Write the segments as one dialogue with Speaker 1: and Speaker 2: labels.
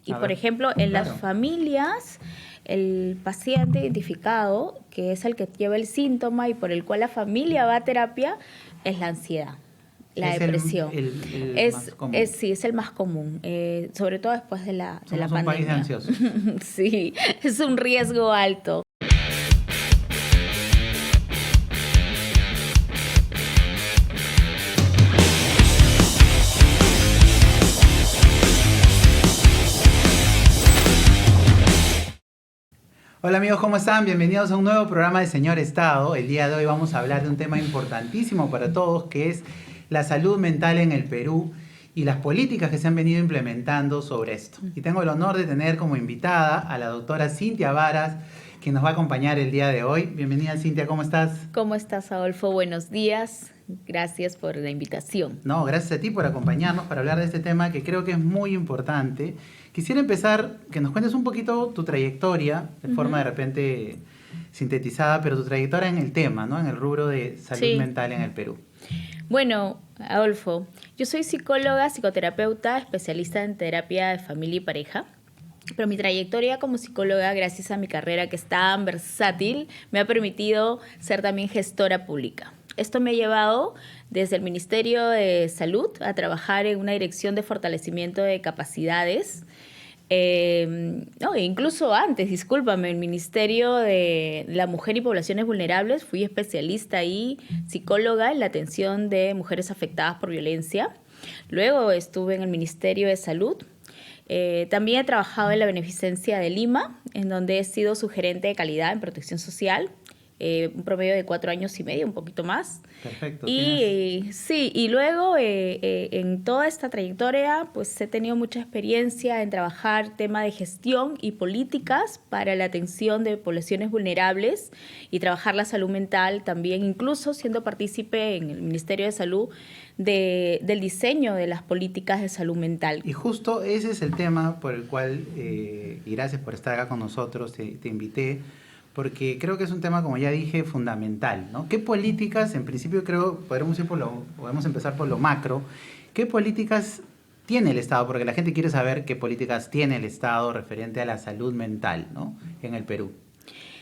Speaker 1: Y,
Speaker 2: A
Speaker 1: por
Speaker 2: ver,
Speaker 1: ejemplo, en las
Speaker 2: claro.
Speaker 1: familias, el paciente identificado, que es el que lleva el síntoma y por el cual la familia va a terapia, es la ansiedad, la
Speaker 2: Es
Speaker 1: depresión.
Speaker 2: el más común.
Speaker 1: Sí, es el más común, sobre todo después de la
Speaker 2: Somos un país de
Speaker 1: pandemia.
Speaker 2: ansiosos.
Speaker 1: Sí, es un riesgo alto.
Speaker 2: Hola amigos, ¿cómo están? Bienvenidos a un nuevo programa de Señor Estado. El día de hoy vamos a hablar de un tema importantísimo para todos, que es la salud mental en el Perú y las políticas que se han venido implementando sobre esto. Y tengo el honor de tener como invitada a la doctora Cintia Varas, quien nos va a acompañar el día de hoy. Bienvenida Cintia, ¿cómo estás?
Speaker 1: ¿Cómo estás, Adolfo? Buenos días. Gracias por la invitación.
Speaker 2: No, gracias a ti por acompañarnos para hablar de este tema que creo que es muy importante. Quisiera empezar que nos cuentes un poquito tu trayectoria, de forma de repente sintetizada, pero tu trayectoria en el tema, ¿no? En el rubro de salud
Speaker 1: Sí.
Speaker 2: mental en el Perú.
Speaker 1: Bueno, Adolfo, yo soy psicóloga, psicoterapeuta, especialista en terapia de familia y pareja. Pero mi trayectoria como psicóloga, gracias a mi carrera que es tan versátil, me ha permitido ser también gestora pública. Esto me ha llevado desde el Ministerio de Salud a trabajar en una dirección de fortalecimiento de capacidades. No, incluso antes, discúlpame, el Ministerio de la Mujer y Poblaciones Vulnerables, fui especialista ahí, psicóloga en la atención de mujeres afectadas por violencia. Luego estuve en el Ministerio de Salud. También he trabajado en la Beneficencia de Lima, en donde he sido su gerente de calidad en protección social, un promedio de 4 años y medio, un poquito más.
Speaker 2: Perfecto, tienes...
Speaker 1: Y sí, y luego en toda esta trayectoria, pues he tenido mucha experiencia en trabajar tema de gestión y políticas para la atención de poblaciones vulnerables y trabajar la salud mental también, incluso siendo partícipe en el Ministerio de Salud del diseño de las políticas de salud mental.
Speaker 2: Y justo ese es el tema por el cual, y gracias por estar acá con nosotros, te invité, porque creo que es un tema, como ya dije, fundamental, ¿no? ¿Qué políticas, en principio creo, podemos empezar por lo macro, qué políticas tiene el Estado? Porque la gente quiere saber qué políticas tiene el Estado referente a la salud mental, ¿no? En el Perú.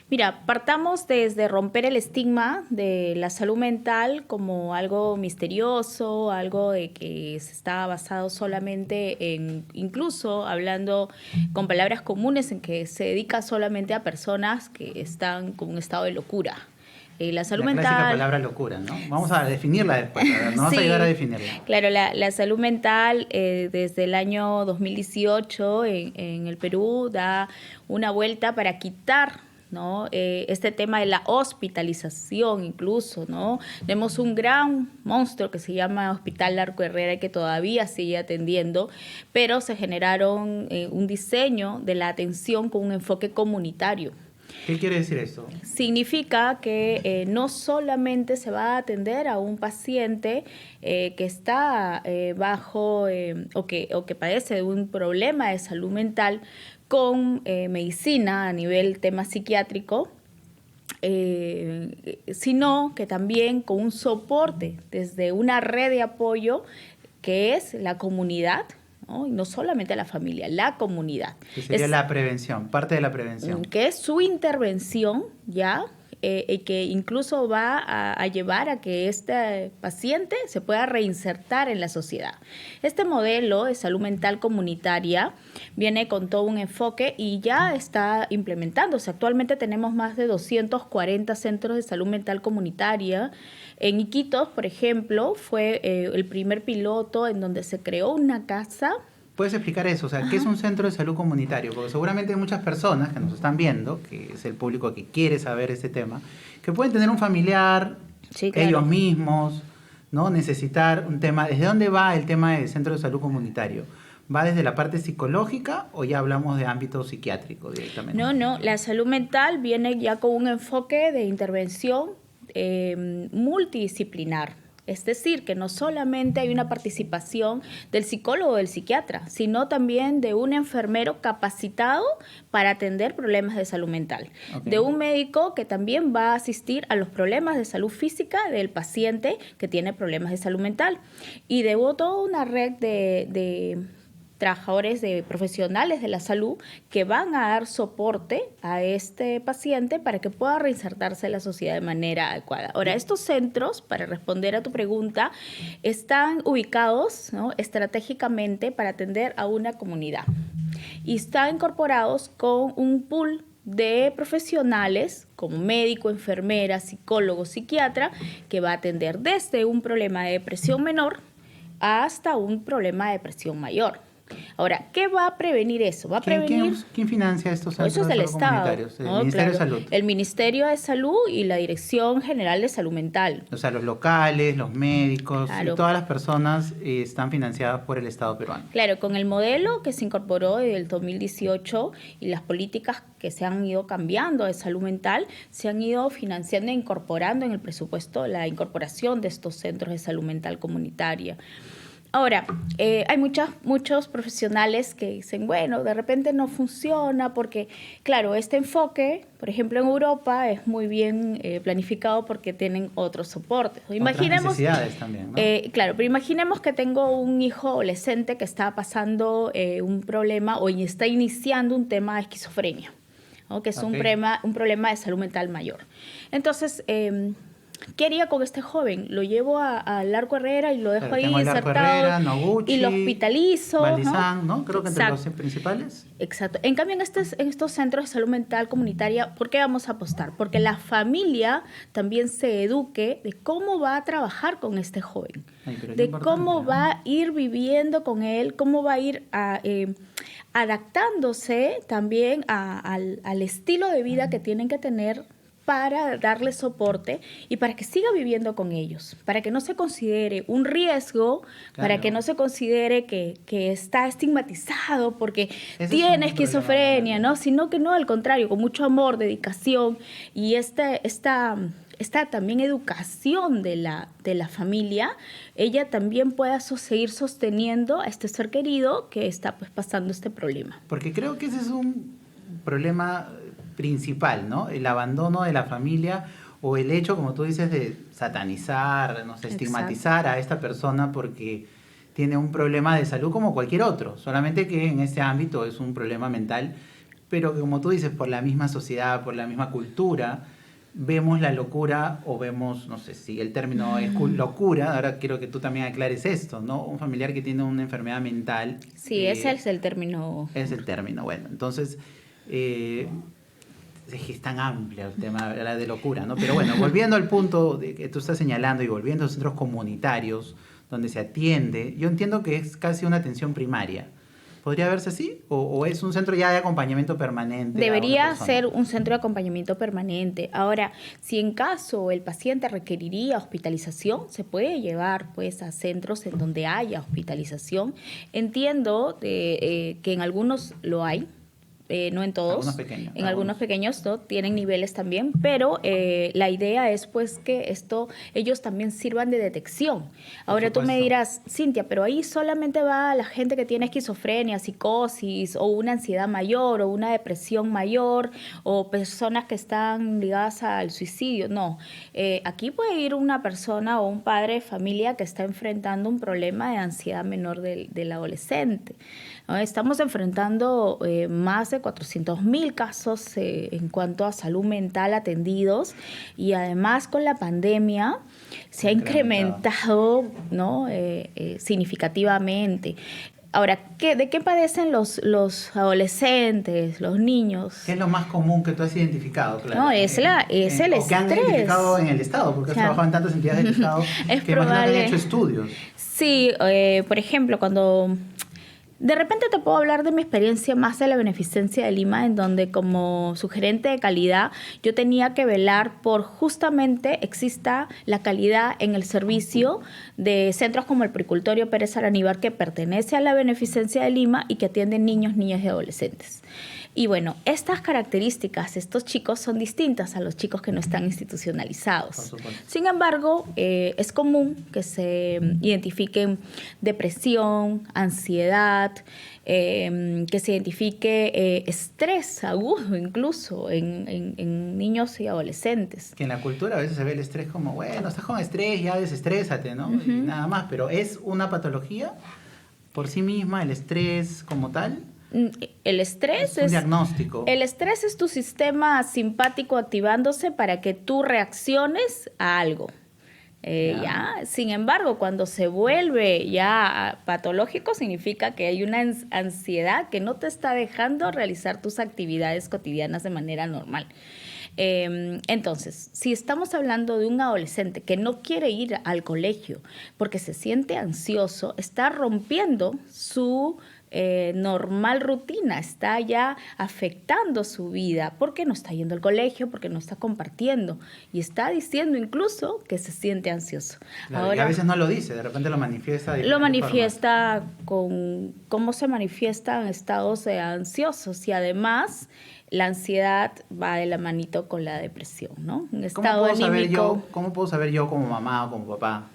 Speaker 1: Mira, partamos desde romper el estigma de la salud mental como algo misterioso, algo de que se está basado solamente en, incluso hablando con palabras comunes, en que se dedica solamente a personas que están con un estado de locura. La salud
Speaker 2: La clásica
Speaker 1: mental...
Speaker 2: palabra locura, ¿no? Vamos a definirla después, a ver, nos vas a ayudar a
Speaker 1: Sí,
Speaker 2: definirla.
Speaker 1: claro, la salud mental desde el año 2018 en el Perú da una vuelta para quitar, ¿no? Este tema de la hospitalización incluso, ¿no? Tenemos un gran monstruo que se llama Hospital Larco Herrera y que todavía sigue atendiendo, pero se generaron un diseño de la atención con un enfoque comunitario.
Speaker 2: ¿Qué quiere decir esto?
Speaker 1: Significa que no solamente se va a atender a un paciente que está bajo o que padece de un problema de salud mental con medicina a nivel tema psiquiátrico, sino que también con un soporte desde una red de apoyo que es la comunidad, ¿no? Y no solamente la familia, la comunidad.
Speaker 2: Que sería la prevención, parte de la prevención.
Speaker 1: Que es su intervención, ¿ya? Que incluso va a llevar a que este paciente se pueda reinsertar en la sociedad. Este modelo de salud mental comunitaria viene con todo un enfoque y ya está implementándose. Actualmente tenemos más de 240 centros de salud mental comunitaria. En Iquitos, por ejemplo, fue el primer piloto en donde se creó una casa.
Speaker 2: ¿Puedes explicar eso? O sea, ¿qué es un centro de salud comunitario? Porque seguramente hay muchas personas que nos están viendo, que es el público que quiere saber este tema, que pueden tener un familiar,
Speaker 1: Sí, claro.
Speaker 2: ellos mismos, ¿no? Necesitar un tema. ¿Desde dónde va el tema del centro de salud comunitario? ¿Va desde la parte psicológica o ya hablamos de ámbito psiquiátrico directamente?
Speaker 1: No, la salud mental viene ya con un enfoque de intervención multidisciplinar. Es decir, que no solamente hay una participación del psicólogo o del psiquiatra, sino también de un enfermero capacitado para atender problemas de salud mental. Okay. De un médico que también va a asistir a los problemas de salud física del paciente que tiene problemas de salud mental. Y de toda una red de trabajadores profesionales de la salud que van a dar soporte a este paciente para que pueda reinsertarse en la sociedad de manera adecuada. Ahora, estos centros, para responder a tu pregunta, están ubicados, ¿no?, estratégicamente para atender a una comunidad y están incorporados con un pool de profesionales como médico, enfermera, psicólogo, psiquiatra, que va a atender desde un problema de depresión menor hasta un problema de depresión mayor. Ahora, ¿qué va a prevenir eso? Va a prevenir...
Speaker 2: ¿Quién financia estos centros
Speaker 1: eso es del Estado,
Speaker 2: comunitarios?
Speaker 1: ¿no?
Speaker 2: El Ministerio de
Speaker 1: Claro,
Speaker 2: Salud.
Speaker 1: el Ministerio de Salud y la Dirección General de Salud Mental.
Speaker 2: O sea, los locales, los médicos,
Speaker 1: Claro.
Speaker 2: y todas las personas están financiadas por el Estado peruano.
Speaker 1: Claro, con el modelo que se incorporó desde el 2018 y las políticas que se han ido cambiando de salud mental, se han ido financiando e incorporando en el presupuesto la incorporación de estos centros de salud mental comunitaria. Ahora, hay muchos profesionales que dicen, bueno, de repente no funciona porque, claro, este enfoque, por ejemplo, en Europa es muy bien planificado porque tienen otros soportes.
Speaker 2: Otras necesidades también, ¿no?
Speaker 1: Claro, pero imaginemos que tengo un hijo adolescente que está pasando un problema o está iniciando un tema de esquizofrenia, ¿no?, que es un problema de salud mental mayor. Entonces, ¿qué haría con este joven? Lo llevo al Arco Herrera y lo dejo ahí insertado y lo hospitalizo.
Speaker 2: Valdizán, ¿no? Creo que entre
Speaker 1: Exacto.
Speaker 2: los principales.
Speaker 1: Exacto. En cambio, en estos centros de salud mental comunitaria, ¿por qué vamos a apostar? Porque la familia también se eduque de cómo va a trabajar con este joven, de cómo va a ir viviendo con él, cómo va a ir adaptándose también al estilo de vida que tienen que tener para darle soporte y para que siga viviendo con ellos, para que no se considere un riesgo, para que no se considere que está estigmatizado porque tiene esquizofrenia, ¿no? Sino que no, al contrario, con mucho amor, dedicación y esta también educación de la familia, ella también pueda seguir sosteniendo a este ser querido que está pues pasando este problema.
Speaker 2: Porque creo que ese es un problema principal, ¿no? El abandono de la familia o el hecho, como tú dices, de satanizar, no sé, estigmatizar a esta persona porque tiene un problema de salud como cualquier otro, solamente que en este ámbito es un problema mental, pero que, como tú dices, por la misma sociedad, por la misma cultura, vemos la locura o vemos, no sé si el término es locura, ahora quiero que tú también aclares esto, ¿no? Un familiar que tiene una enfermedad mental.
Speaker 1: Sí, ese es el término.
Speaker 2: Es el término, bueno, entonces... es tan amplio el tema de locura, ¿no? Pero bueno, volviendo al punto de que tú estás señalando y volviendo a los centros comunitarios donde se atiende, yo entiendo que es casi una atención primaria. ¿Podría verse así? ¿O es un centro ya de acompañamiento permanente?
Speaker 1: Debería ser un centro de acompañamiento permanente. Ahora, si en caso el paciente requeriría hospitalización, se puede llevar pues a centros en donde haya hospitalización. Entiendo que en algunos lo hay. No en todos, algunos pequeños ¿no? tienen niveles también, pero la idea es pues que ellos también sirvan de detección. Ahora tú me dirás, Cintia, pero ahí solamente va la gente que tiene esquizofrenia, psicosis o una ansiedad mayor o una depresión mayor o personas que están ligadas al suicidio. No, aquí puede ir una persona o un padre de familia que está enfrentando un problema de ansiedad menor del adolescente. Estamos enfrentando más de 400,000 casos en cuanto a salud mental atendidos y además con la pandemia se ha incrementado, ¿no? Significativamente. Ahora, ¿de qué padecen los adolescentes, los niños?
Speaker 2: ¿Qué es lo más común que tú has identificado? Claro,
Speaker 1: no, es el estrés.
Speaker 2: O que han identificado en el Estado, porque has trabajado en tantas entidades del Estado que han hecho estudios.
Speaker 1: Sí, por ejemplo, cuando... De repente te puedo hablar de mi experiencia más de la Beneficencia de Lima, en donde como sugerente de calidad yo tenía que velar por justamente exista la calidad en el servicio de centros como el Puricultorio Pérez Araníbar, que pertenece a la Beneficencia de Lima y que atiende niños, niñas y adolescentes. Y bueno, estas características, estos chicos son distintas a los chicos que no están institucionalizados. Sin embargo, es común que se identifiquen depresión, ansiedad, que se identifique estrés agudo incluso en niños y adolescentes.
Speaker 2: Que en la cultura a veces se ve el estrés como, bueno, estás con estrés, ya desestrésate, ¿no? Y nada más, pero ¿es una patología? por sí misma, el estrés como tal?
Speaker 1: El estrés
Speaker 2: es un diagnóstico.
Speaker 1: El estrés es tu sistema simpático activándose para que tú reacciones a algo. ¿Ya? Sin embargo, cuando se vuelve ya patológico, significa que hay una ansiedad que no te está dejando realizar tus actividades cotidianas de manera normal. Entonces, si estamos hablando de un adolescente que no quiere ir al colegio porque se siente ansioso, está rompiendo su normal rutina, está ya afectando su vida porque no está yendo al colegio, porque no está compartiendo y está diciendo incluso que se siente ansioso.
Speaker 2: Claro,
Speaker 1: ahora,
Speaker 2: y a veces no lo dice, de repente lo manifiesta de
Speaker 1: lo
Speaker 2: diferentes
Speaker 1: manifiesta con cómo se manifiestan estados ansiosos y además la ansiedad va de la manito con la depresión, ¿no? Un estado anímico.
Speaker 2: ¿Cómo puedo saber yo como mamá o como papá?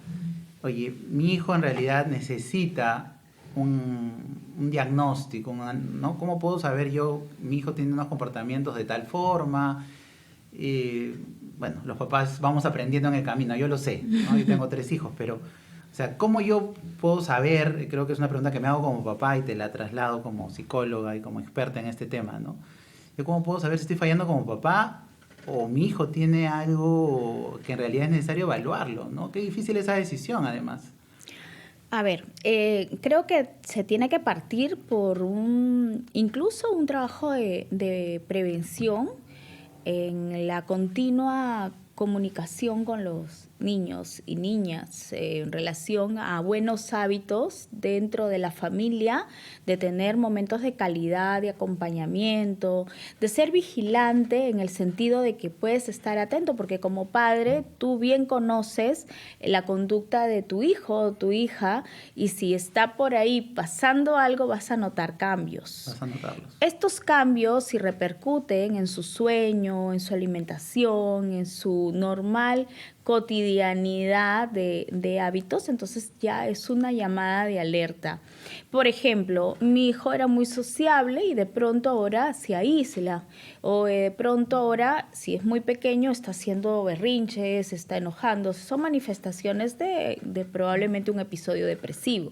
Speaker 2: Oye, mi hijo en realidad necesita un diagnóstico, ¿no? ¿Cómo puedo saber yo, mi hijo tiene unos comportamientos de tal forma? Bueno, los papás vamos aprendiendo en el camino, yo lo sé, ¿no? Yo tengo 3 hijos, pero, o sea, ¿cómo yo puedo saber? Creo que es una pregunta que me hago como papá y te la traslado como psicóloga y como experta en este tema, ¿no? ¿Yo cómo puedo saber si estoy fallando como papá o mi hijo tiene algo que en realidad es necesario evaluarlo, ¿no? Qué difícil esa decisión, además.
Speaker 1: A ver, creo que se tiene que partir por incluso un trabajo de prevención en la continua comunicación con los niños y niñas en relación a buenos hábitos dentro de la familia, de tener momentos de calidad, de acompañamiento, de ser vigilante en el sentido de que puedes estar atento, porque como padre tú bien conoces la conducta de tu hijo o tu hija y si está por ahí pasando algo vas a notar cambios.
Speaker 2: Vas a notarlos.
Speaker 1: Estos cambios, si repercuten en su sueño, en su alimentación, en su normal cotidianidad de hábitos, entonces ya es una llamada de alerta. Por ejemplo, mi hijo era muy sociable y de pronto ahora se aísla, o de pronto ahora, si es muy pequeño, está haciendo berrinches, se está enojando. Son manifestaciones de probablemente un episodio depresivo.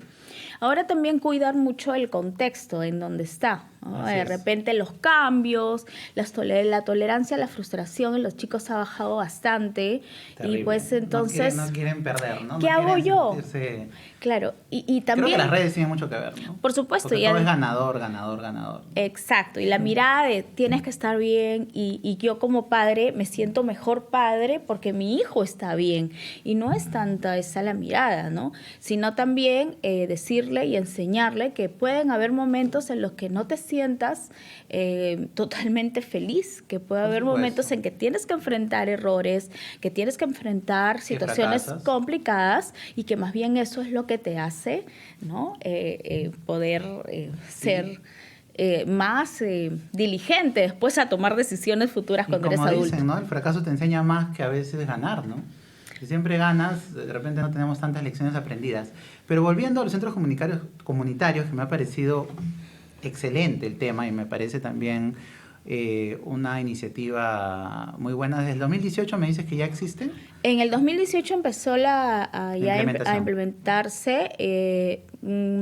Speaker 1: Ahora también cuidar mucho el contexto en donde está, ¿no? De repente los cambios, la tolerancia a la frustración en los chicos ha bajado bastante.
Speaker 2: Terrible.
Speaker 1: Y pues entonces...
Speaker 2: No quieren perder, ¿no?
Speaker 1: ¿Qué hago yo?
Speaker 2: Sentirse...
Speaker 1: Claro, y también...
Speaker 2: Creo que las redes tienen mucho que ver, ¿no?
Speaker 1: Por supuesto.
Speaker 2: Porque todo es ganador, ganador, ganador.
Speaker 1: Exacto, y la mirada de tienes que estar bien y yo como padre me siento mejor padre porque mi hijo está bien. Y no es tanta esa la mirada, ¿no? Sino también decirle y enseñarle que pueden haber momentos en los que no te sientas totalmente feliz, que puede haber momentos en que tienes que enfrentar errores, que tienes que enfrentar situaciones complicadas y que más bien eso es lo que te hace, ¿no? Poder ser más diligente después a tomar decisiones futuras cuando eres adulto.
Speaker 2: Dicen, ¿no? El fracaso te enseña más que a veces ganar, ¿no? Si siempre ganas, de repente no tenemos tantas lecciones aprendidas. Pero volviendo a los centros comunitarios, que me ha parecido excelente el tema y me parece también una iniciativa muy buena. Desde el 2018 me dices que ya existen.
Speaker 1: En el 2018 empezó a implementarse.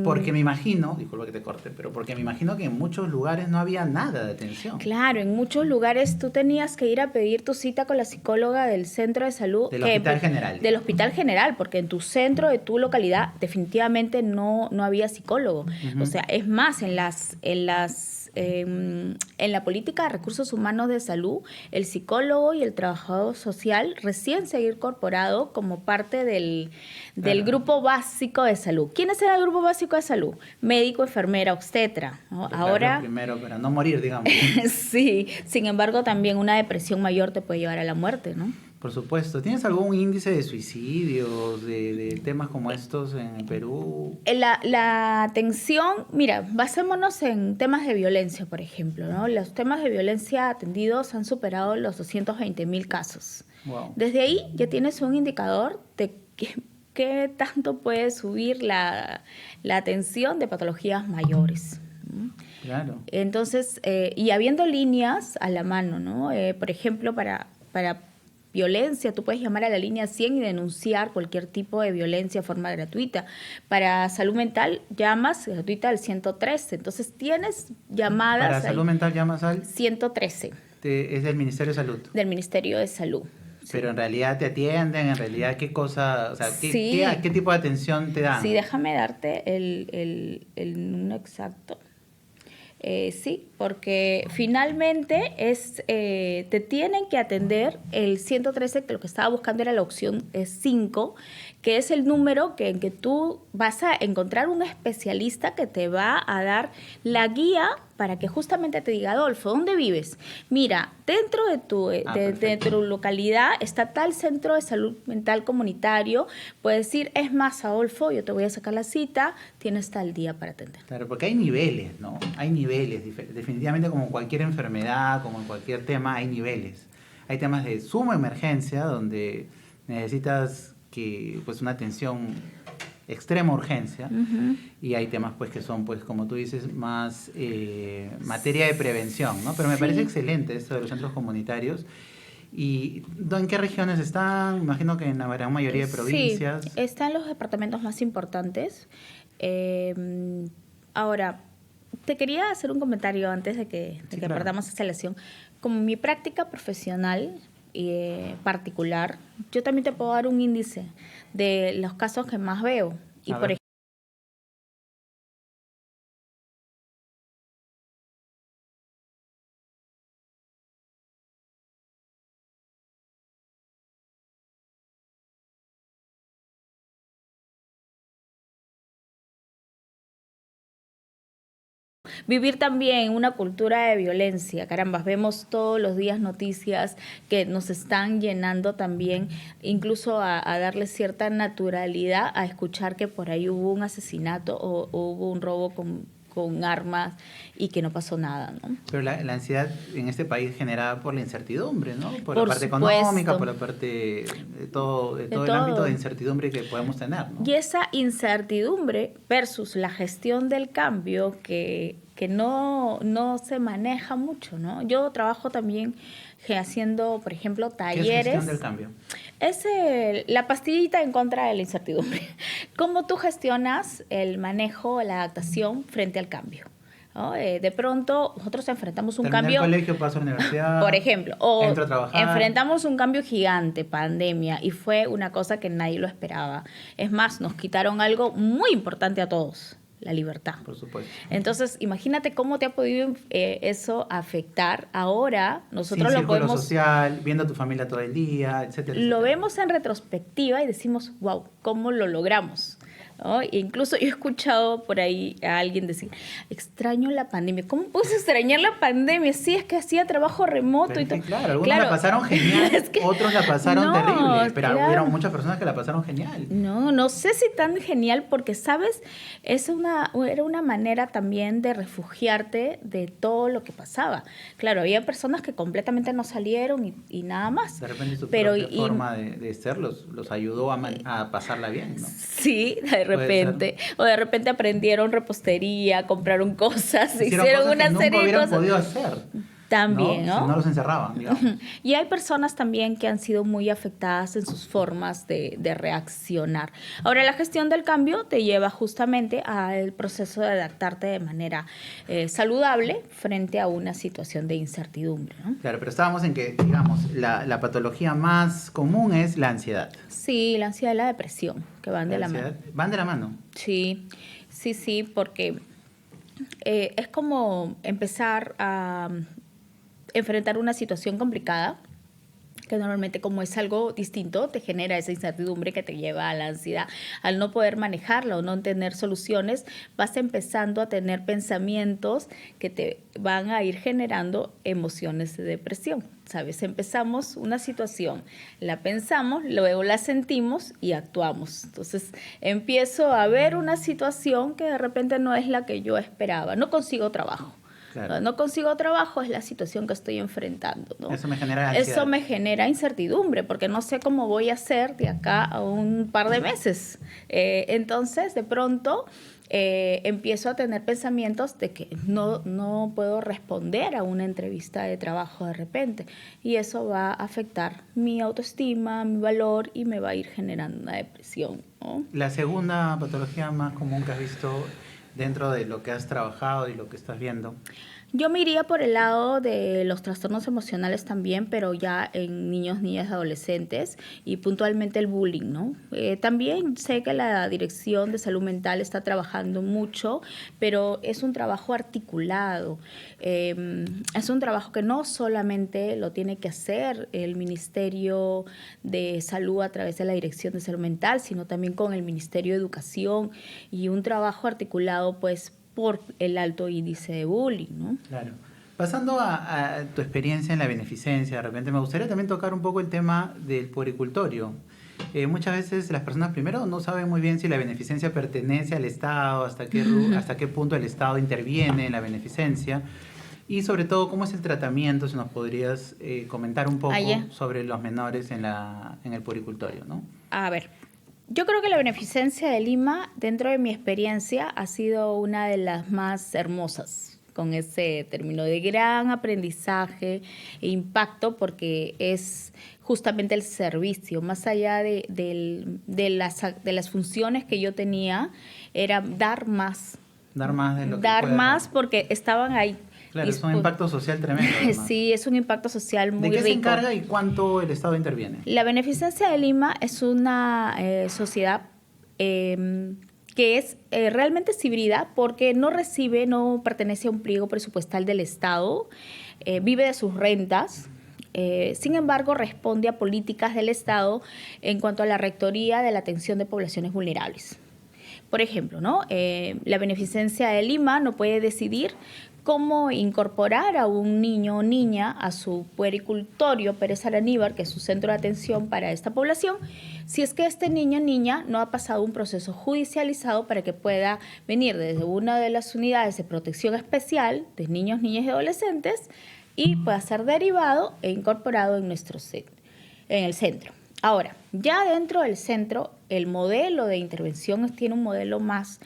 Speaker 2: Porque me imagino, disculpa que te corte, pero porque me imagino que en muchos lugares no había nada de atención.
Speaker 1: Claro, en muchos lugares tú tenías que ir a pedir tu cita con la psicóloga del centro de salud.
Speaker 2: Del Hospital General.
Speaker 1: Del Hospital General, porque en tu centro de tu localidad definitivamente no había psicólogo. O sea, es más, en la política de recursos humanos de salud, el psicólogo y el trabajador social recién se ha incorporado como parte del grupo básico de salud. ¿Quién es el grupo básico de salud? Médico, enfermera, obstetra, ¿no? Ahora,
Speaker 2: primero, para no morir, digamos.
Speaker 1: Sí, sin embargo, también una depresión mayor te puede llevar a la muerte, ¿no?
Speaker 2: Por supuesto. ¿Tienes algún índice de suicidios, de temas como estos en el Perú?
Speaker 1: La atención, mira, basémonos en temas de violencia, por ejemplo, ¿no? Los temas de violencia atendidos han superado los 220,000 casos.
Speaker 2: Wow.
Speaker 1: Desde ahí ya tienes un indicador de qué tanto puede subir la atención de patologías mayores.
Speaker 2: Claro.
Speaker 1: Entonces, y habiendo líneas a la mano, ¿no? Por ejemplo, para violencia, tú puedes llamar a la línea 100 y denunciar cualquier tipo de violencia de forma gratuita. Para salud mental, llamas gratuita al 113. Entonces, tienes llamadas...
Speaker 2: Para salud mental llamas al...
Speaker 1: 113.
Speaker 2: Es del Ministerio de Salud.
Speaker 1: Del Ministerio de Salud. Sí.
Speaker 2: Pero en realidad te atienden, en realidad qué cosa, o sea,
Speaker 1: Sí.
Speaker 2: ¿qué tipo de atención te dan?
Speaker 1: Sí, déjame darte el número exacto. Sí, porque finalmente te tienen que atender el 113, que lo que estaba buscando era la opción 5, que es el número en que tú vas a encontrar un especialista que te va a dar la guía para que justamente te diga, Adolfo, ¿dónde vives? Mira, dentro de tu localidad está tal centro de salud mental comunitario. Puedes decir, es más, Adolfo, yo te voy a sacar la cita, tienes tal día para atender.
Speaker 2: Claro, porque hay niveles, ¿no? Hay niveles. Definitivamente, como cualquier enfermedad, como en cualquier tema, hay niveles. Hay temas de suma emergencia donde necesitas una atención extrema urgencia, y hay temas pues que son, pues como tú dices, más materia de prevención, ¿no? Pero me parece excelente esto de los centros comunitarios. ¿Y en qué regiones están? Imagino que en la gran mayoría de provincias.
Speaker 1: Sí, están los departamentos más importantes. Ahora, te quería hacer un comentario antes de que
Speaker 2: Claro.
Speaker 1: partamos esta lección. Como mi práctica profesional particular, yo también te puedo dar un índice de los casos que más veo. Y por ejemplo, vivir también una cultura de violencia. Carambas, vemos todos los días noticias que nos están llenando también, incluso a darle cierta naturalidad a escuchar que por ahí hubo un asesinato o hubo un robo con armas y que no pasó nada, ¿no?
Speaker 2: Pero la ansiedad en este país generada por la incertidumbre, ¿no? Por la parte
Speaker 1: supuesto.
Speaker 2: económica, por la parte de todo el ámbito de incertidumbre que podemos tener, ¿no?
Speaker 1: Y esa incertidumbre versus la gestión del cambio que no se maneja mucho, ¿no? Yo trabajo también haciendo, por ejemplo, talleres.
Speaker 2: ¿Qué es gestión del cambio?
Speaker 1: Es la pastillita en contra de la incertidumbre. ¿Cómo tú gestionas el manejo, la adaptación frente al cambio? ¿No? De pronto nosotros enfrentamos un
Speaker 2: Terminé
Speaker 1: cambio,
Speaker 2: el colegio, paso a la universidad,
Speaker 1: por ejemplo, o
Speaker 2: entro a trabajar.
Speaker 1: enfrentamos un cambio gigante, pandemia, y fue una cosa que nadie lo esperaba. Es más, nos quitaron algo muy importante a todos: la libertad.
Speaker 2: Por supuesto.
Speaker 1: Entonces, imagínate cómo te ha podido eso afectar. Ahora nosotros
Speaker 2: Sin
Speaker 1: lo podemos...
Speaker 2: social, viendo a tu familia todo el día, etcétera.
Speaker 1: Lo vemos en retrospectiva y decimos, wow, ¿cómo lo logramos? ¿No? E incluso yo he escuchado por ahí a alguien decir, extraño la pandemia. ¿Cómo puedes extrañar la pandemia? Sí, es que hacía trabajo remoto.
Speaker 2: Pero
Speaker 1: y todo.
Speaker 2: claro, algunos la pasaron genial,
Speaker 1: Es que,
Speaker 2: otros la pasaron terrible, pero
Speaker 1: claro.
Speaker 2: hubieron muchas personas que la pasaron genial.
Speaker 1: No sé si tan genial, porque, ¿sabes? Era una manera también de refugiarte de todo lo que pasaba. Claro, había personas que completamente no salieron y nada más.
Speaker 2: De repente su
Speaker 1: Pero,
Speaker 2: propia forma de ser los ayudó a pasarla bien, ¿no?
Speaker 1: Sí, de repente. O de repente aprendieron repostería, compraron cosas, hicieron
Speaker 2: cosas
Speaker 1: una
Speaker 2: que nunca
Speaker 1: serie de
Speaker 2: hubieran
Speaker 1: cosas.
Speaker 2: podido hacer.
Speaker 1: También, ¿no?
Speaker 2: Si no los encerraban, digamos.
Speaker 1: Y hay personas también que han sido muy afectadas en sus formas de reaccionar. Ahora, la gestión del cambio te lleva justamente al proceso de adaptarte de manera saludable frente a una situación de incertidumbre, ¿no?
Speaker 2: Claro, pero estábamos en que, digamos, la patología más común es la ansiedad.
Speaker 1: Sí, la ansiedad y la depresión, que van de la mano.
Speaker 2: Van de la mano.
Speaker 1: Sí, porque es como empezar a enfrentar una situación complicada, que normalmente, como es algo distinto, te genera esa incertidumbre que te lleva a la ansiedad. Al no poder manejarla o no tener soluciones, vas empezando a tener pensamientos que te van a ir generando emociones de depresión. ¿Sabes? Empezamos una situación, la pensamos, luego la sentimos y actuamos. Entonces, empiezo a ver una situación que de repente no es la que yo esperaba. No consigo trabajo. Claro. No consigo trabajo, es la situación que estoy enfrentando, ¿no?
Speaker 2: Eso me genera ansiedad.
Speaker 1: Eso me genera incertidumbre, porque no sé cómo voy a hacer de acá a un par de meses. Entonces, de pronto, empiezo a tener pensamientos de que no puedo responder a una entrevista de trabajo de repente. Y eso va a afectar mi autoestima, mi valor y me va a ir generando una depresión, ¿no?
Speaker 2: La segunda patología más común que has visto dentro de lo que has trabajado y lo que estás viendo.
Speaker 1: Yo me iría por el lado de los trastornos emocionales también, pero ya en niños, niñas, adolescentes y puntualmente el bullying, ¿no? También sé que la Dirección de Salud Mental está trabajando mucho, pero es un trabajo articulado. Es un trabajo que no solamente lo tiene que hacer el Ministerio de Salud a través de la Dirección de Salud Mental, sino también con el Ministerio de Educación y un trabajo articulado, pues, por el alto índice de bullying, ¿no?
Speaker 2: Claro. Pasando a tu experiencia en la beneficencia, de repente me gustaría también tocar un poco el tema del puericultorio. Muchas veces las personas primero no saben muy bien si la beneficencia pertenece al Estado, hasta qué punto el Estado interviene en la beneficencia y sobre todo cómo es el tratamiento, si nos podrías comentar un poco sobre los menores en el puericultorio, ¿no?
Speaker 1: A ver, yo creo que la beneficencia de Lima, dentro de mi experiencia, ha sido una de las más hermosas, con ese término de gran aprendizaje e impacto, porque es justamente el servicio, más allá de las funciones que yo tenía, era dar más.
Speaker 2: Dar más de lo que
Speaker 1: Dar
Speaker 2: pueda.
Speaker 1: más porque estaban ahí.
Speaker 2: Claro, es un impacto social tremendo. Además.
Speaker 1: Sí, es un impacto social muy rico.
Speaker 2: ¿De qué se encarga y cuánto el Estado interviene?
Speaker 1: La Beneficencia de Lima es una sociedad que es realmente es híbrida porque no pertenece a un pliego presupuestal del Estado, vive de sus rentas. Sin embargo, responde a políticas del Estado en cuanto a la rectoría de la atención de poblaciones vulnerables. Por ejemplo, ¿no? La Beneficencia de Lima no puede decidir cómo incorporar a un niño o niña a su puericultorio Pérez Araníbar, que es su centro de atención para esta población, si es que este niño o niña no ha pasado un proceso judicializado para que pueda venir desde una de las unidades de protección especial de niños, niñas y adolescentes y pueda ser derivado e incorporado en el centro. Ahora, ya dentro del centro, el modelo de intervención tiene un modelo más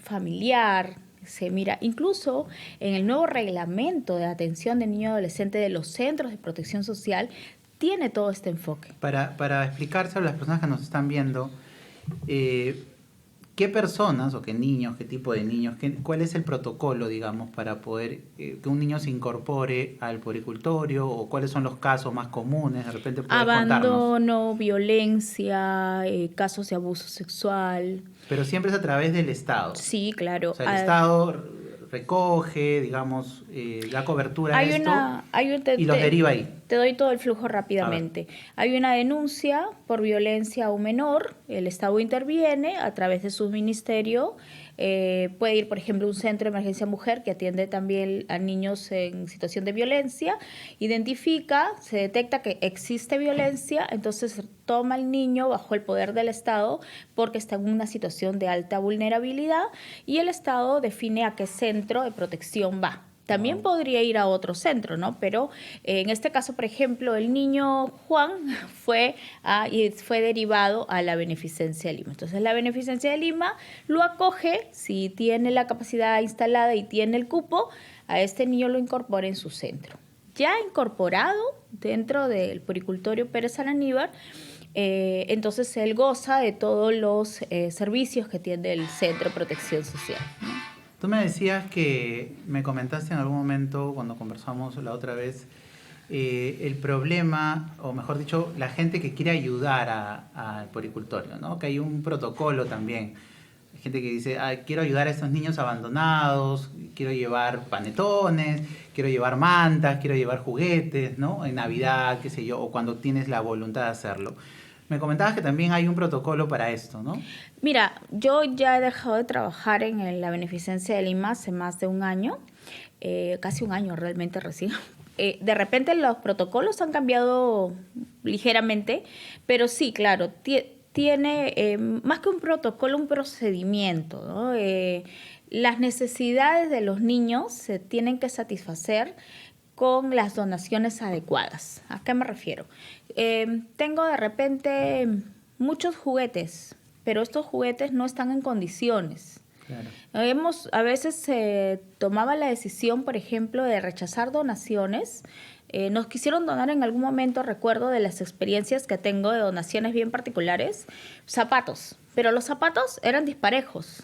Speaker 1: familiar. Se mira, incluso en el nuevo reglamento de atención de niños y adolescentes de los centros de protección social, tiene todo este enfoque.
Speaker 2: Para explicárselo a las personas que nos están viendo, ¿qué personas o qué niños, qué tipo de niños, cuál es el protocolo, digamos, para poder que un niño se incorpore al puericultorio o cuáles son los casos más comunes? De repente puedes
Speaker 1: Abandono,
Speaker 2: contarnos.
Speaker 1: violencia, casos de abuso sexual.
Speaker 2: Pero siempre es a través del Estado.
Speaker 1: Sí, claro.
Speaker 2: O sea, el Estado recoge, digamos, da cobertura a esto y los deriva ahí.
Speaker 1: Te doy todo el flujo rápidamente. Hay una denuncia por violencia a un menor, el Estado interviene a través de su ministerio. Puede ir, por ejemplo, a un centro de emergencia mujer que atiende también a niños en situación de violencia, identifica, se detecta que existe violencia, entonces toma al niño bajo el poder del Estado porque está en una situación de alta vulnerabilidad y el Estado define a qué centro de protección va. También podría ir a otro centro, ¿no? Pero en este caso, por ejemplo, el niño Juan fue derivado a la Beneficencia de Lima. Entonces, la Beneficencia de Lima lo acoge, si tiene la capacidad instalada y tiene el cupo, a este niño lo incorpora en su centro. Ya incorporado dentro del puericultorio Pérez Araníbar, entonces él goza de todos los servicios que tiene el Centro de Protección Social, ¿no?
Speaker 2: Tú me decías que me comentaste en algún momento cuando conversamos la otra vez el problema, o mejor dicho, la gente que quiere ayudar al puericultorio, ¿no? Que hay un protocolo también. Hay gente que dice, quiero ayudar a estos niños abandonados, quiero llevar panetones, quiero llevar mantas, quiero llevar juguetes, ¿no? En Navidad, qué sé yo, o cuando tienes la voluntad de hacerlo. Me comentabas que también hay un protocolo para esto, ¿no?
Speaker 1: Mira, yo ya he dejado de trabajar en la Beneficencia de Lima hace más de un año, casi un año realmente recién. De repente los protocolos han cambiado ligeramente, pero sí, claro, tiene más que un protocolo, un procedimiento, ¿no? Las necesidades de los niños se tienen que satisfacer con las donaciones adecuadas. ¿A qué me refiero? Tengo de repente muchos juguetes, pero estos juguetes no están en condiciones.
Speaker 2: Claro.
Speaker 1: A veces se tomaba la decisión, por ejemplo, de rechazar donaciones. Nos quisieron donar en algún momento, recuerdo de las experiencias que tengo de donaciones bien particulares, zapatos, pero los zapatos eran disparejos.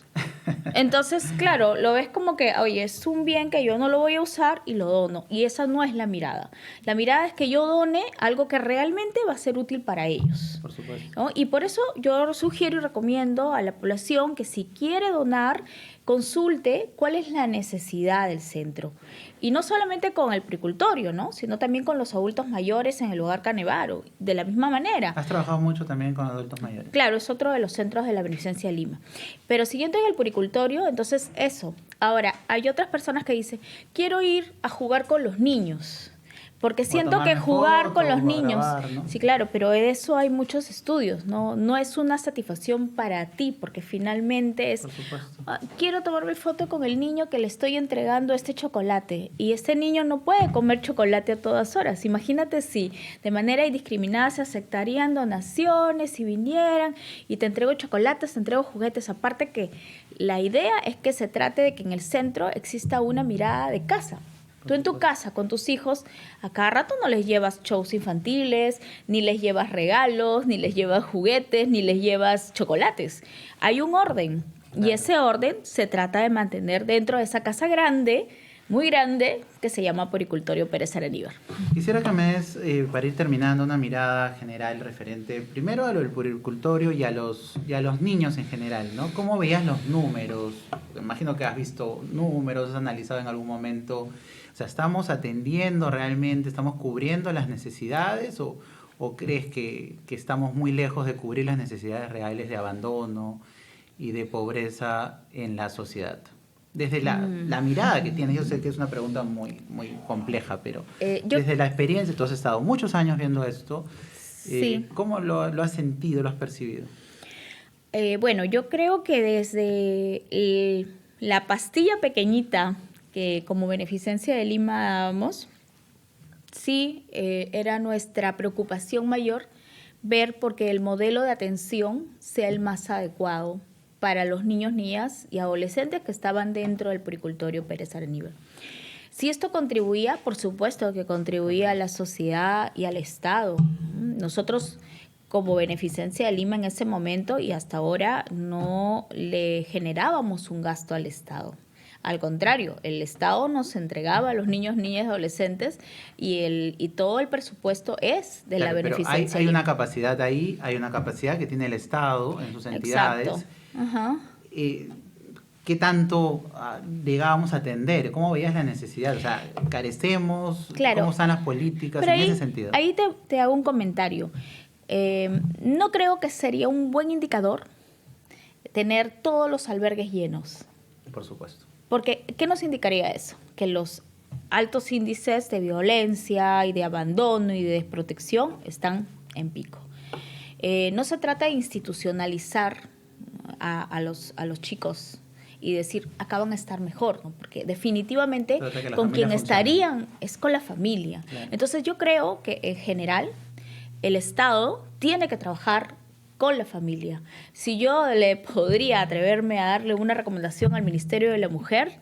Speaker 1: Entonces, claro, lo ves como que, oye, es un bien que yo no lo voy a usar y lo dono. Y esa no es la mirada. La mirada es que yo done algo que realmente va a ser útil para ellos.
Speaker 2: Por supuesto.
Speaker 1: ¿No? Y por eso yo sugiero y recomiendo a la población que si quiere donar, consulte cuál es la necesidad del centro. Y no solamente con el puricultorio, ¿no? Sino también con los adultos mayores en el hogar Canevaro, de la misma manera.
Speaker 2: Has trabajado mucho también con adultos mayores.
Speaker 1: Claro, es otro de los centros de la Beneficencia de Lima. Pero siguiendo en el puricultorio, entonces eso. Ahora, hay otras personas que dicen, quiero ir a jugar con los niños. Porque siento que jugar con los niños,
Speaker 2: grabar, ¿no?
Speaker 1: sí, claro, pero de eso hay muchos estudios, ¿no? No es una satisfacción para ti, porque finalmente es,
Speaker 2: Por supuesto.
Speaker 1: quiero tomarme foto con el niño que le estoy entregando este chocolate, y este niño no puede comer chocolate a todas horas. Imagínate si de manera indiscriminada se aceptarían donaciones, si vinieran, y te entrego chocolates, te entrego juguetes, aparte que la idea es que se trate de que en el centro exista una mirada de casa. Tú en tu casa con tus hijos, a cada rato no les llevas shows infantiles, ni les llevas regalos, ni les llevas juguetes, ni les llevas chocolates. Hay un orden, y ese orden se trata de mantener dentro de esa casa grande, muy grande, que se llama Puricultorio Pérez Areníbar.
Speaker 2: Quisiera que me des, para ir terminando, una mirada general referente primero a lo del puricultorio y a los niños en general, ¿no? ¿Cómo veías los números? Imagino que has visto números, has analizado en algún momento. O sea, ¿estamos atendiendo realmente, estamos cubriendo las necesidades o crees que estamos muy lejos de cubrir las necesidades reales de abandono y de pobreza en la sociedad? Desde la mirada que tienes, yo sé que es una pregunta muy, muy compleja, pero desde la experiencia, tú has estado muchos años viendo esto,
Speaker 1: Sí.
Speaker 2: ¿cómo lo has sentido, lo has percibido?
Speaker 1: Bueno, yo creo que desde la pastilla pequeñita que como Beneficencia de Lima dábamos, sí era nuestra preocupación mayor ver porque el modelo de atención sea el más adecuado para los niños, niñas y adolescentes que estaban dentro del puricultorio Pérez Areníbar. Si esto contribuía, por supuesto que contribuía a la sociedad y al Estado. Nosotros, como Beneficencia de Lima en ese momento y hasta ahora, no le generábamos un gasto al Estado. Al contrario, el Estado nos entregaba a los niños, niñas y adolescentes y todo el presupuesto es de la Beneficencia.
Speaker 2: Pero hay una capacidad ahí, hay una capacidad que tiene el Estado en sus entidades.
Speaker 1: Exacto. Ajá.
Speaker 2: ¿Qué tanto llegábamos a atender? ¿Cómo veías la necesidad? O sea, ¿carecemos?
Speaker 1: Claro.
Speaker 2: ¿Cómo están las políticas
Speaker 1: Pero
Speaker 2: en
Speaker 1: ahí,
Speaker 2: ese sentido?
Speaker 1: ahí te hago un comentario. No creo que sería un buen indicador tener todos los albergues llenos.
Speaker 2: Por supuesto.
Speaker 1: Porque, ¿qué nos indicaría eso? Que los altos índices de violencia y de abandono y de desprotección están en pico. No se trata de institucionalizar a los chicos y decir, acá van a estar mejor, ¿no? Porque definitivamente con quien estarían es con la familia. Claro. Entonces yo creo que en general el Estado tiene que trabajar con la familia. Si yo le podría atreverme a darle una recomendación al Ministerio de la Mujer,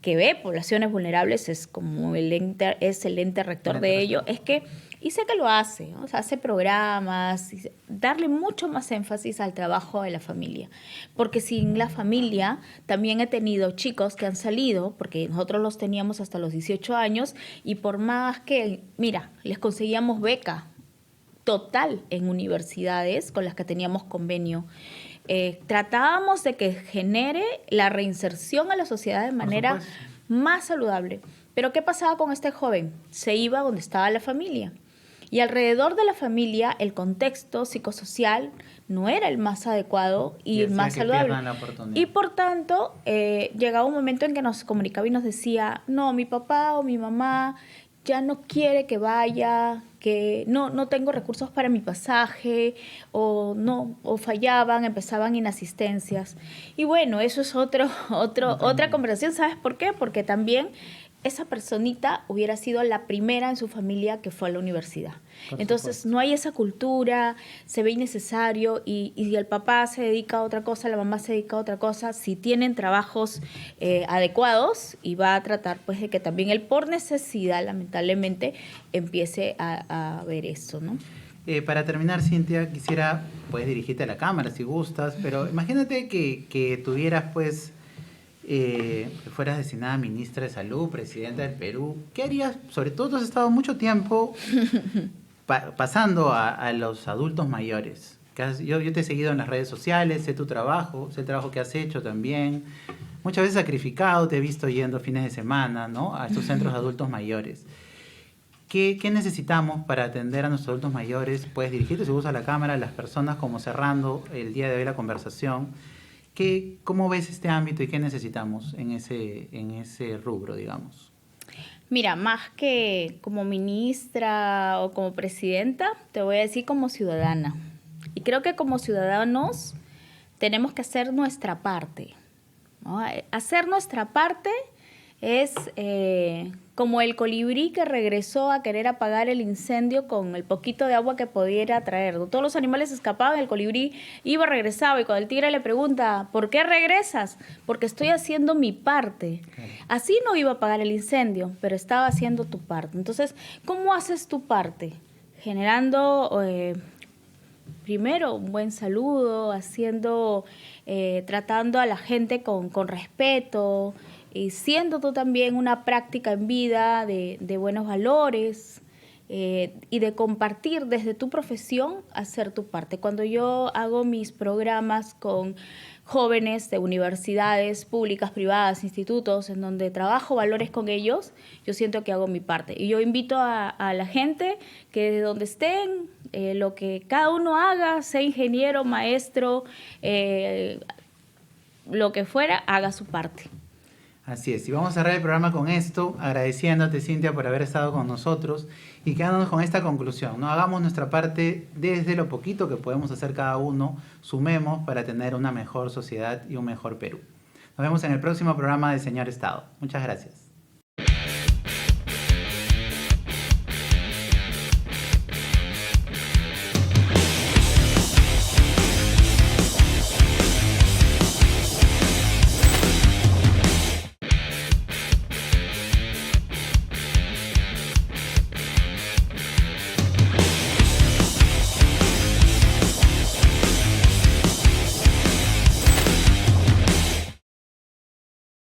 Speaker 1: que ve poblaciones vulnerables, es como el ente rector de ello, es que, y sé que lo hace, ¿no? O sea, hace programas, darle mucho más énfasis al trabajo de la familia. Porque sin la familia, también he tenido chicos que han salido, porque nosotros los teníamos hasta los 18 años, y por más que, mira, les conseguíamos beca total en universidades con las que teníamos convenio. Tratábamos de que genere la reinserción a la sociedad de manera más saludable. Pero ¿qué pasaba con este joven? Se iba donde estaba la familia. Y alrededor de la familia, el contexto psicosocial no era el más adecuado y el más saludable. Y por tanto, llegaba un momento en que nos comunicaba y nos decía, no, mi papá o mi mamá ya no quiere que vaya, que no tengo recursos para mi pasaje, o fallaban, empezaban inasistencias. Y bueno, eso es otra conversación. ¿Sabes por qué? Porque también esa personita hubiera sido la primera en su familia que fue a la universidad. Entonces no hay esa cultura, se ve innecesario y el papá se dedica a otra cosa, la mamá se dedica a otra cosa, si tienen trabajos adecuados, y va a tratar pues de que también él por necesidad lamentablemente empiece a ver eso, ¿no?
Speaker 2: Para terminar, Cintia, quisiera, puedes dirigirte a la cámara si gustas, pero imagínate que tuvieras pues que fueras designada ministra de Salud, presidenta del Perú. ¿Qué harías? Sobre todo tú has estado mucho tiempo pasando a los adultos mayores. Yo te he seguido en las redes sociales, sé tu trabajo, sé el trabajo que has hecho también. Muchas veces sacrificado, te he visto yendo fines de semana, ¿no?, a estos centros de adultos mayores. ¿Qué necesitamos para atender a nuestros adultos mayores? Puedes dirigirte, si usas la cámara, a las personas, como cerrando el día de hoy la conversación. ¿Cómo ves este ámbito y qué necesitamos en ese rubro, digamos?
Speaker 1: Mira, más que como ministra o como presidenta, te voy a decir como ciudadana. Y creo que como ciudadanos tenemos que hacer nuestra parte, ¿no? Hacer nuestra parte es como el colibrí que regresó a querer apagar el incendio con el poquito de agua que pudiera traer. Todos los animales escapaban, el colibrí iba, regresaba, y cuando el tigre le pregunta, ¿por qué regresas? Porque estoy haciendo mi parte. Okay. Así no iba a apagar el incendio, pero estaba haciendo tu parte. Entonces, ¿cómo haces tu parte? Generando primero un buen saludo, tratando a la gente con respeto, y siendo tú también una práctica en vida de buenos valores, y de compartir desde tu profesión, hacer tu parte. Cuando yo hago mis programas con jóvenes de universidades públicas, privadas, institutos, en donde trabajo valores con ellos, yo siento que hago mi parte. Y yo invito a la gente que de donde estén, lo que cada uno haga, sea ingeniero, maestro, lo que fuera, haga su parte.
Speaker 2: Así es, y vamos a cerrar el programa con esto, agradeciéndote, Cintia, por haber estado con nosotros y quedándonos con esta conclusión, ¿no? Hagamos nuestra parte desde lo poquito que podemos hacer cada uno, sumemos para tener una mejor sociedad y un mejor Perú. Nos vemos en el próximo programa de Señor Estado. Muchas gracias.